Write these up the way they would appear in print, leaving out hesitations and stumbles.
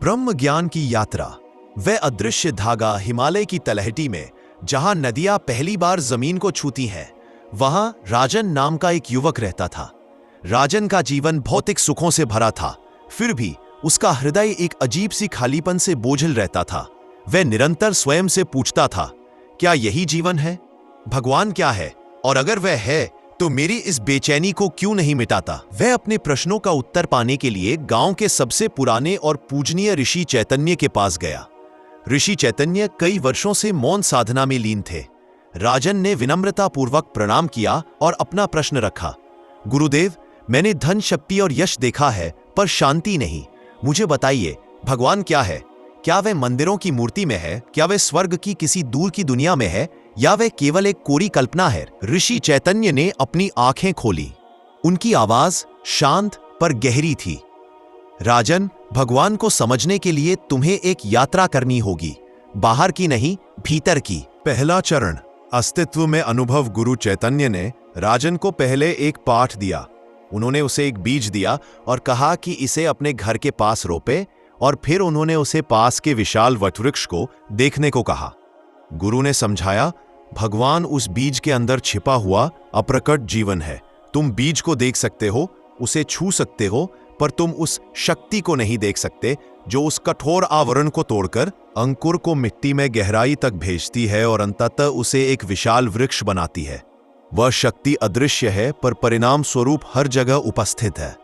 ब्रह्म ज्ञान की यात्रा। वह अदृश्य धागा हिमालय की तलहटी में, जहां नदियां पहली बार जमीन को छूती हैं, वहां राजन नाम का एक युवक रहता था। राजन का जीवन भौतिक सुखों से भरा था, फिर भी उसका हृदय एक अजीब सी खालीपन से बोझल रहता था। वह निरंतर स्वयं से पूछता था, क्या यही जीवन है? भगवान क्या है? और अगर वह है तो मेरी इस बेचैनी को क्यों नहीं मिटाता? वह अपने प्रश्नों का उत्तर पाने के लिए गांव के सबसे पुराने और पूजनीय ऋषि चैतन्य के पास गया। ऋषि चैतन्य कई वर्षों से मौन साधना में लीन थे। राजन ने विनम्रतापूर्वक प्रणाम किया और अपना प्रश्न रखा। गुरुदेव, मैंने धन, शक्ति और यश देखा है, पर शांति नहीं। मुझे बताइए, भगवान क्या है? क्या वह मंदिरों की मूर्ति में है? क्या वह स्वर्ग की किसी दूर की दुनिया में है, या वह केवल एक कोरी कल्पना है? ऋषि चैतन्य ने अपनी आंखें खोली। उनकी आवाज शांत पर गहरी थी। राजन, भगवान को समझने के लिए तुम्हें एक यात्रा करनी होगी, बाहर की नहीं, भीतर की। पहला चरण, अस्तित्व में अनुभव। गुरु चैतन्य ने राजन को पहले एक पाठ दिया। उन्होंने उसे एक बीज दिया और कहा कि इसे अपने घर के पास रोपे, और फिर उन्होंने उसे पास के विशाल वटवृक्ष को देखने को कहा। गुरु ने समझाया, भगवान उस बीज के अंदर छिपा हुआ अप्रकट जीवन है। तुम बीज को देख सकते हो, उसे छू सकते हो, पर तुम उस शक्ति को नहीं देख सकते जो उस कठोर आवरण को तोड़कर अंकुर को मिट्टी में गहराई तक भेजती है और अंततः उसे एक विशाल वृक्ष बनाती है। वह शक्ति अदृश्य है, पर परिणाम स्वरूप हर जगह उपस्थित है।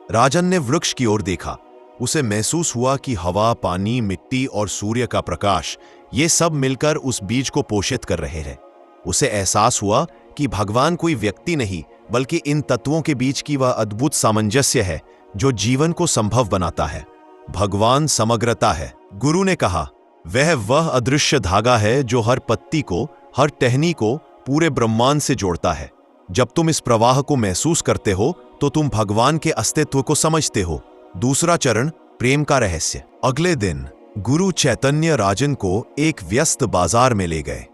राजन ने वृक्ष की ओर देखा। उसे महसूस हुआ कि हवा, पानी, मिट्टी और सूर्य का प्रकाश, ये सब मिलकर उस बीज को पोषित कर रहे हैं। उसे एहसास हुआ कि भगवान कोई व्यक्ति नहीं, बल्कि इन तत्वों के बीच की वह अद्भुत सामंजस्य है जो जीवन को संभव बनाता है। भगवान समग्रता है। गुरु ने कहा, वह अदृश्य धागा है जो हर पत्ती को, हर टहनी को पूरे ब्रह्मांड से जोड़ता है। जब तुम इस प्रवाह को महसूस करते हो तो तुम भगवान के अस्तित्व को समझते हो। दूसरा चरण, प्रेम का रहस्य। अगले दिन गुरु चैतन्य राजन को एक व्यस्त बाजार में ले गए।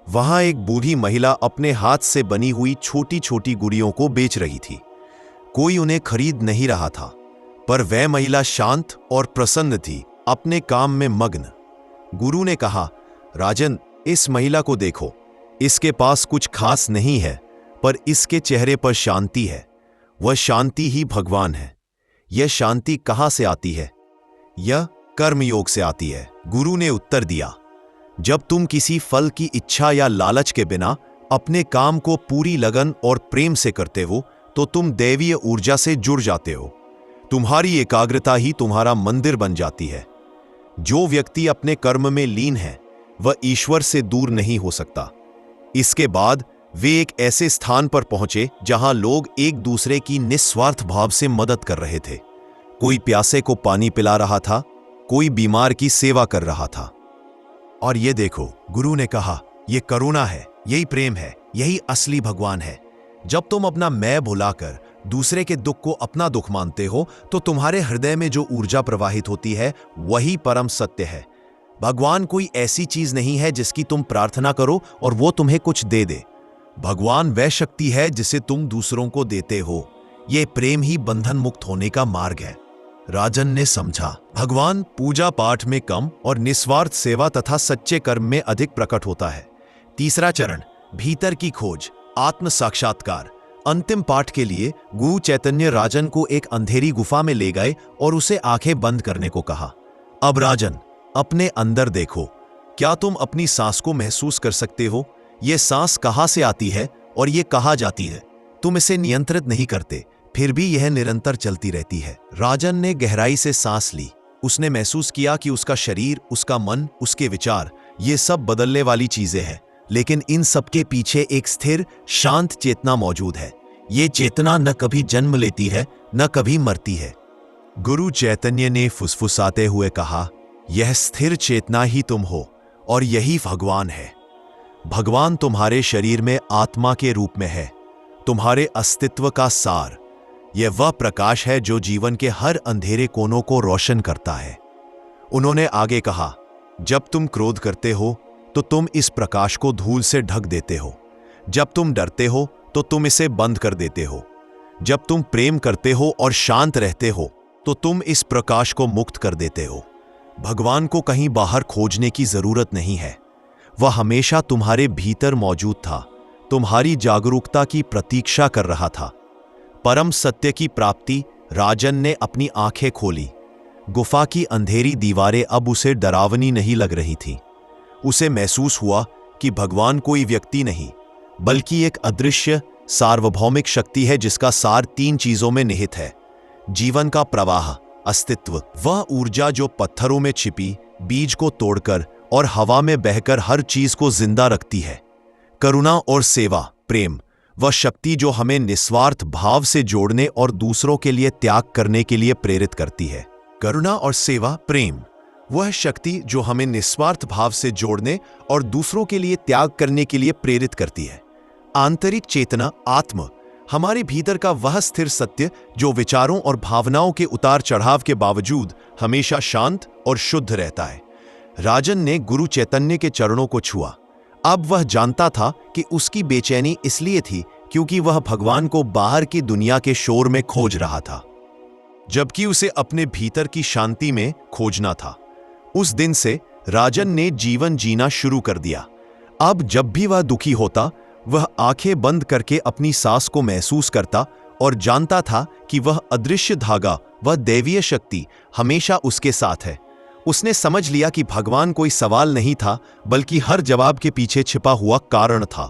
वहां एक बूढ़ी महिला अपने हाथ से बनी हुई छोटी छोटी गुड़ियों को बेच रही थी। कोई उन्हें खरीद नहीं रहा था, पर वह महिला शांत और प्रसन्न थी, अपने काम में मग्न। गुरु ने कहा, राजन, इस महिला को देखो। इसके पास कुछ खास नहीं है, पर इसके चेहरे पर शांति है। वह शांति ही भगवान है। यह शांति कहां से आती है? यह कर्मयोग से आती है। गुरु ने उत्तर दिया, जब तुम किसी फल की इच्छा या लालच के बिना अपने काम को पूरी लगन और प्रेम से करते हो, तो तुम दैवीय ऊर्जा से जुड़ जाते हो। तुम्हारी एकाग्रता ही तुम्हारा मंदिर बन जाती है। जो व्यक्ति अपने कर्म में लीन है, वह ईश्वर से दूर नहीं हो सकता। इसके बाद वे एक ऐसे स्थान पर पहुंचे जहां लोग एक दूसरे की निस्वार्थ भाव से मदद कर रहे थे। कोई प्यासे को पानी पिला रहा था, कोई बीमार की सेवा कर रहा था। और ये देखो, गुरु ने कहा, यह करुणा है, यही प्रेम है, यही असली भगवान है। जब तुम अपना मैं भुलाकर दूसरे के दुख को अपना दुख मानते हो, तो तुम्हारे हृदय में जो ऊर्जा प्रवाहित होती है, वही परम सत्य है। भगवान कोई ऐसी चीज नहीं है जिसकी तुम प्रार्थना करो और वो तुम्हें कुछ दे दे। भगवान वह शक्ति है जिसे तुम दूसरों को देते हो। यह प्रेम ही बंधन मुक्त होने का मार्ग है। राजन ने समझा, भगवान पूजा पाठ में कम और निस्वार्थ सेवा तथा सच्चे कर्म में अधिक प्रकट होता है। तीसरा चरण, भीतर की खोज, आत्म साक्षात्कार। अंतिम पाठ के लिए गुरु चैतन्य राजन को एक अंधेरी गुफा में ले गए और उसे आंखें बंद करने को कहा। अब राजन, अपने अंदर देखो। क्या तुम अपनी सांस को महसूस कर सकते हो? यह सांस कहां से आती है और यह कहां जाती है? तुम इसे नियंत्रित नहीं करते, फिर भी यह निरंतर चलती रहती है। राजन ने गहराई से सांस ली। उसने महसूस किया कि उसका शरीर, उसका मन, उसके विचार, ये सब बदलने वाली चीजें हैं, लेकिन इन सब के पीछे एक स्थिर, शांत चेतना मौजूद है। ये चेतना न कभी जन्म लेती है, न कभी मरती है। गुरु चैतन्य ने फुसफुसाते हुए कहा, यह स्थिर चेतना ही तुम हो और यही भगवान है। भगवान तुम्हारे शरीर में आत्मा के रूप में है, तुम्हारे अस्तित्व का सार। यह वह प्रकाश है जो जीवन के हर अंधेरे कोनों को रोशन करता है। उन्होंने आगे कहा, जब तुम क्रोध करते हो तो तुम इस प्रकाश को धूल से ढक देते हो। जब तुम डरते हो तो तुम इसे बंद कर देते हो। जब तुम प्रेम करते हो और शांत रहते हो तो तुम इस प्रकाश को मुक्त कर देते हो। भगवान को कहीं बाहर खोजने की जरूरत नहीं है, वह हमेशा तुम्हारे भीतर मौजूद था, तुम्हारी जागरूकता की प्रतीक्षा कर रहा था। परम सत्य की प्राप्ति। राजन ने अपनी आंखें खोली। गुफा की अंधेरी दीवारें अब उसे डरावनी नहीं लग रही थीं। उसे महसूस हुआ कि भगवान कोई व्यक्ति नहीं, बल्कि एक अदृश्य सार्वभौमिक शक्ति है जिसका सार 3 चीजों में निहित है: जीवन का प्रवाह, अस्तित्व, वह ऊर्जा जो पत्थरों में छिपी बीज को तोड़कर और हवा में बहकर हर चीज को जिंदा रखती है; करुणा और सेवा, प्रेम, वह शक्ति जो हमें निस्वार्थ भाव से जोड़ने और दूसरों के लिए त्याग करने के लिए प्रेरित करती है। करुणा और सेवा, प्रेम, वह शक्ति जो हमें निस्वार्थ भाव से जोड़ने और दूसरों के लिए त्याग करने के लिए प्रेरित करती है। आंतरिक चेतना, आत्म, हमारे भीतर का वह स्थिर सत्य जो विचारों और भावनाओं के उतार चढ़ाव के बावजूद हमेशा शांत और शुद्ध रहता है। राजन ने गुरु चैतन्य के चरणों को छुआ। अब वह जानता था कि उसकी बेचैनी इसलिए थी क्योंकि वह भगवान को बाहर की दुनिया के शोर में खोज रहा था, जबकि उसे अपने भीतर की शांति में खोजना था। उस दिन से राजन ने जीवन जीना शुरू कर दिया। अब जब भी वह दुखी होता, वह आंखें बंद करके अपनी सांस को महसूस करता और जानता था कि वह अदृश्य धागा, वह दैवीय शक्ति हमेशा उसके साथ है। उसने समझ लिया कि भगवान कोई सवाल नहीं था, बल्कि हर जवाब के पीछे छिपा हुआ कारण था।